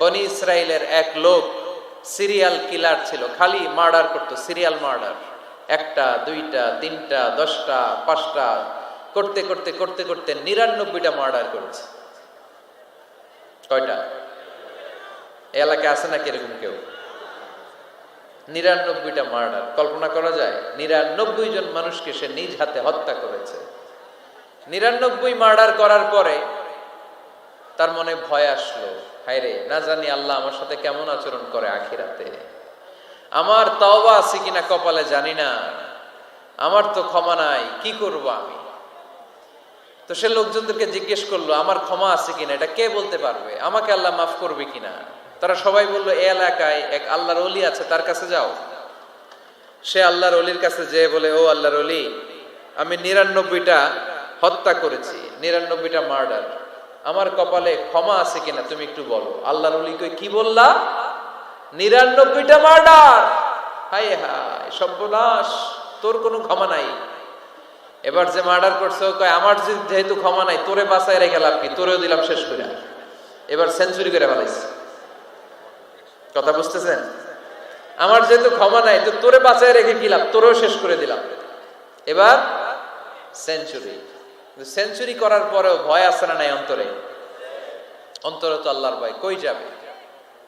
বনি ইসরায়েলের এক লোক সিরিয়াল কিলার ছিল, খালি মার্ডার করতো, সিরিয়াল মার্ডার। একটা, দুইটা, তিনটা, 10টা, 5টা করতে করতে করতে করতে 99টা মার্ডার করেছে। কয়টা? এলাকায় আছে না কিরকম কেউ? 99টা মার্ডার। কল্পনা করা যায়? 99 জন মানুষকে সে নিজ হাতে হত্যা করেছে। 99 মার্ডার করার পরে তার মনে ভয় আসলো, হায়রে, না জানি আল্লাহ আমার সাথে কেমন আচরণ করে আখিরাতে। আমার তওবা আছে কিনা কপালে জানি না, আমার তো ক্ষমা নাই, কি করব আমি? তো সে লোকজনদেরকে জিজ্ঞেস করলো, আমার ক্ষমা আছে কিনা, এটা কে বলতে পারবে? আমাকে আল্লাহ মাফ করবে কিনা? তারা সবাই বললো, এই এলাকায় এক আল্লাহর ওলি আছে, তার কাছে যাও। সে আল্লাহর ওলির কাছে যেয়ে বলে, ও আল্লাহর ওলি, আমি 99টা হত্যা করেছি, 99টা মার্ডার, আমার কপালে ক্ষমা আছে কিনা তুমি একটু বলো। আল্লাহর ওলি কই, কি বললা? 99টা মার্ডার? হায় হায়, সর্বনাশ, তোর কোনো ক্ষমা নাই। এবার যে মার্ডার করছে ও কয়, আমার যেহেতু ক্ষমা নাই, তোরে বাঁচায় রেখে লাভ কি, তোরেও দিলাম শেষ করে। এবার সেঞ্চুরি করে ফেলাইছে। কথা বুঝতেছেন? আমার যেহেতু ক্ষমা নাই, তো তোরে বাঁচায় রেখে কি লাভ, তোরেও শেষ করে দিলাম। এবার সেঞ্চুরি। সেঞ্চুরি করার পরেও ভয় আছে না নাই অন্তরে? অন্তরে তো আল্লাহর ভয়, কই যাবে?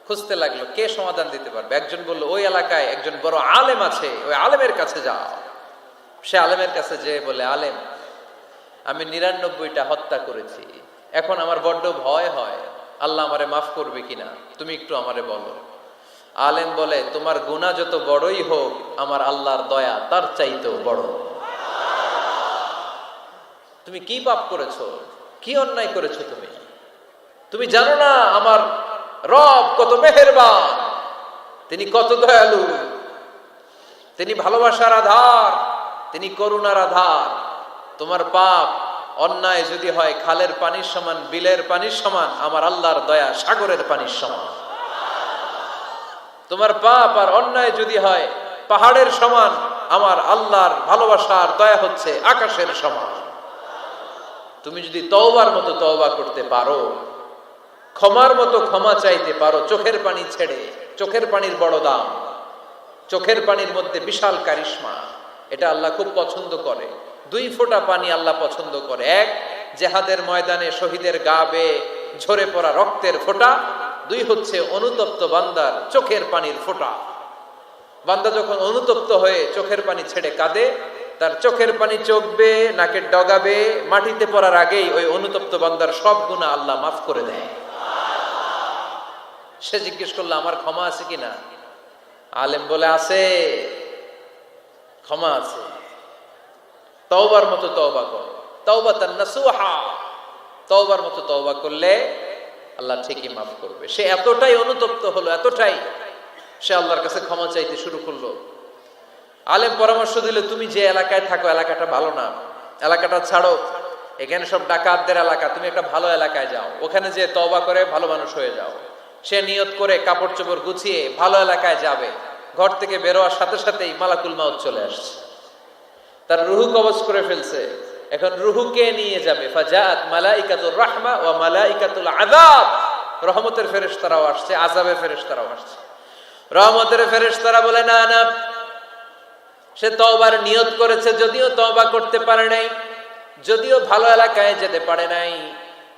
খুঁজতে লাগলো কে সমাধান দিতে পারবে। একজন বলল, ওই এলাকায় একজন বড় আলেম আছে, ওই আলেমের কাছে যাও। সে আলেমের কাছে যেয়ে বলে, আলেম, আমি 99টা হত্যা করেছি, এখন আমার বড্ড ভয় হয়, আল্লাহ আমারে মাফ করবে কিনা, তুমি একটু আমারে বলো। আলেম বলে, তোমার গুনাহ যত বড়ই হোক, আমার আল্লাহর দয়া তার চাইতেও বড়। তুমি কি পাপ করেছো, কি অন্যায় করেছো তুমি? তুমি জানো না আমার রব কত মেহেরবান, তিনি কত দয়ালু, তিনি ভালোবাসার আধার, তিনি করুণার আধার। তোমার পাপ অন্যায় যদি হয় খালের পানির সমান, বিলের পানির সমান, আমার আল্লাহর দয়া সাগরের পানির সমান। তোমার পাপ আর অন্যায় যদি হয় পাহাড়ের সমান, আমার আল্লাহর ভালোবাসার দয়া হচ্ছে আকাশের সমান। তুমি যদি তওবার মতো তওবা করতে পারো, ক্ষমার মতো ক্ষমা চাইতে পারো, চোখের পানি ছেড়ে, চোখের পানির বড় দাম, চোখের পানির মধ্যে বিশাল কারিশমা, এটা আল্লাহ খুব পছন্দ করে। 2 ফোঁটা পানি আল্লাহ পছন্দ করে। এক, জেহাদের ময়দানে শহীদের গা বেয়ে ঝরে পড়া রক্তের ফোঁটা। 2 হচ্ছে অনুতপ্ত বান্দার চোখের পানির ফোঁটা। বান্দা যখন অনুতপ্ত হয়ে চোখের পানি ছেড়ে কাঁদে, তার চোখের পানি চোখ বেয়ে, নাকের ডগা বেয়ে মাটিতে পড়ার আগেই ওই অনুতপ্ত বান্দার সব গুনাহ আল্লাহ মাফ করে দেয়। সে জিজ্ঞেস করলো, আমার ক্ষমা আছে কিনা? আলেম বলে, আছে, ক্ষমা আছে। তওবার মতো তওবা করো, তাওবাতান নাসুহা, তওবার মতো তওবা করলে আল্লাহ ঠিকই মাফ করবে। সে এতটাই অনুতপ্ত হলো, এতটাই, সে আল্লাহর কাছে ক্ষমা চাইতে শুরু করলো। আলেম পরামর্শ দিল, তুমি যে এলাকায় থাকো এলাকাটা ভালো না, এলাকাটা ছাড়ো, এখানে সব ডাকাতদের এলাকা, তুমি একটা ভালো এলাকায় যাও, ওখানে যে তওবা করে ভালো মানুষ হয়ে যাও। সে নিয়ত করে কাপড় চোপড় গুছিয়ে ভালো এলাকায় যাবে। ঘর থেকে বেরোয়ার সাথে সাথেই মালাকুল মাউত চলে আসছে, তার রুহু কবজ করে ফেলছে। এখন রুহুকে নিয়ে যাবে। ফাজাআত মালাইকাতুর রাহমা ওয়া মালাইকাতুল আযাব, রহমতের ফেরেশতারাও আসছে, আযাবের ফেরেশতারাও আসছে। রহমতের ফেরেশতারা বলে, না না, সে তওবার নিয়ত করেছে, যদিও তওবা করতে পারে নাই, যদিও ভালো এলাকায় যেতে পারে নাই,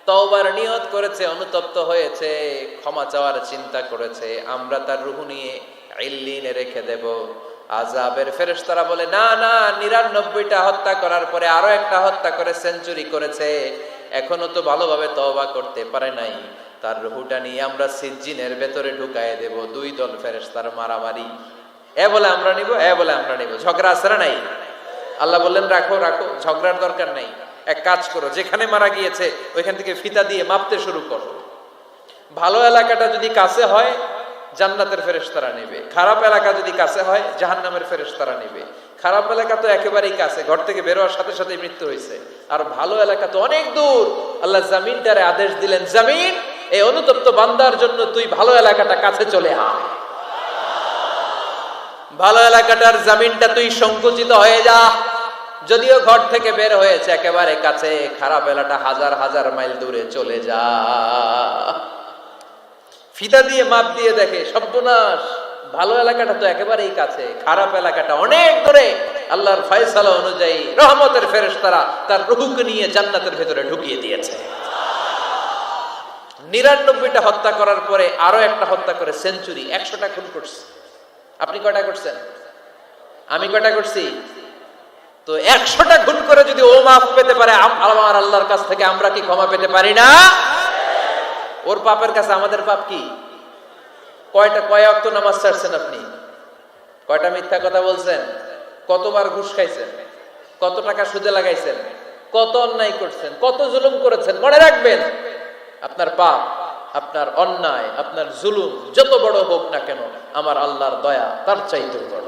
তওবার নিয়ত করেছে, অনুতপ্ত হয়েছে, ক্ষমা চাওয়ার চিন্তা করেছে, আমরা তার রুহু নিয়ে ইল্লিনে রেখে দেব। আযাবের ফেরেশতারা বলে, না না, 99টা হত্যা করার পরে আরো একটা হত্যা করে সেঞ্চুরি করেছে, এখনো তো ভালোভাবে তওবা করতে পারে নাই, তার রুহুটা নিয়ে আমরা সিজ্জিনের ভেতরে ঢুকায় দেব। 2 দল ফেরেশতার মারামারি, এ বলে আমরা নিব, এ বলে আমরা নিব, ঝগড়া আছে না নাই? আল্লাহ বললেন, রাখো রাখো, ঝগড়ার দরকার নাই। এক কাজ করো, যেখানে মারা গিয়েছে ওইখান থেকে ফিতা দিয়ে মাপতে শুরু করো। ভালো এলাকাটা যদি কাছে হয় জান্নাতের ফেরেশতারা নেবে, খারাপ এলাকা যদি কাছে হয় জাহান্নামের ফেরেশতারা নেবে। খারাপ এলাকা তো একেবারেই কাছে, ঘর থেকে বেরোয়ার সাথে সাথে মৃত্যু হয়েছে, আর ভালো এলাকা তো অনেক দূর। আল্লাহ জামিনটারে আদেশ দিলেন, জামিন, এই অনুতপ্ত বান্দার জন্য তুই ভালো এলাকাটা কাছে চলে আয়, ভালো এলাকাটার জামিনটা তুই সংকুচিত হয়ে যা। যদিও ঘর থেকে বের হয়েছে একেবারে কাছে, খারাপ এলাকাটা হাজার হাজার মাইল দূরে চলে যা। ফিতা দিয়ে মাপ দিয়ে দেখে সর্বনাশ, ভালো এলাকাটা তো একেবারেই কাছে, খারাপ এলাকাটা অনেক দূরে। আল্লাহর ফয়সালা অনুযায়ী রহমতের ফেরেশতারা তার রূহকে নিয়ে জান্নাতের ভেতরে ঢুকিয়ে দিয়েছে। 99টা হত্যা করার পরে আরো একটা হত্যা করে সেঞ্চুরি, 100টা খুন করছে। আপনি কয়টা করছেন? আমি কয়টা করছি? তো 100টা খুন করে যদি ও মাফ পেতে পারে আমার আল্লাহর কাছ থেকে, আমরা কি ক্ষমা পেতে পারি না? ওর পাপের কাছে আমাদের পাপ কি? কয় ওয়াক্ত নামাজ ছাড়ছেন আপনি? কয়টা মিথ্যা কথা বলছেন? কতবার ঘুষ খাইছেন? কত টাকা সুদে লাগাইছেন? কত অন্যায় করছেন? কত জুলুম করেছেন? মনে রাখবেন, আপনার পাপ, আপনার অন্যায়, আপনার জুলুম যত বড় হোক না কেন, আমার আল্লাহর দয়া তার চাইতেও বড়।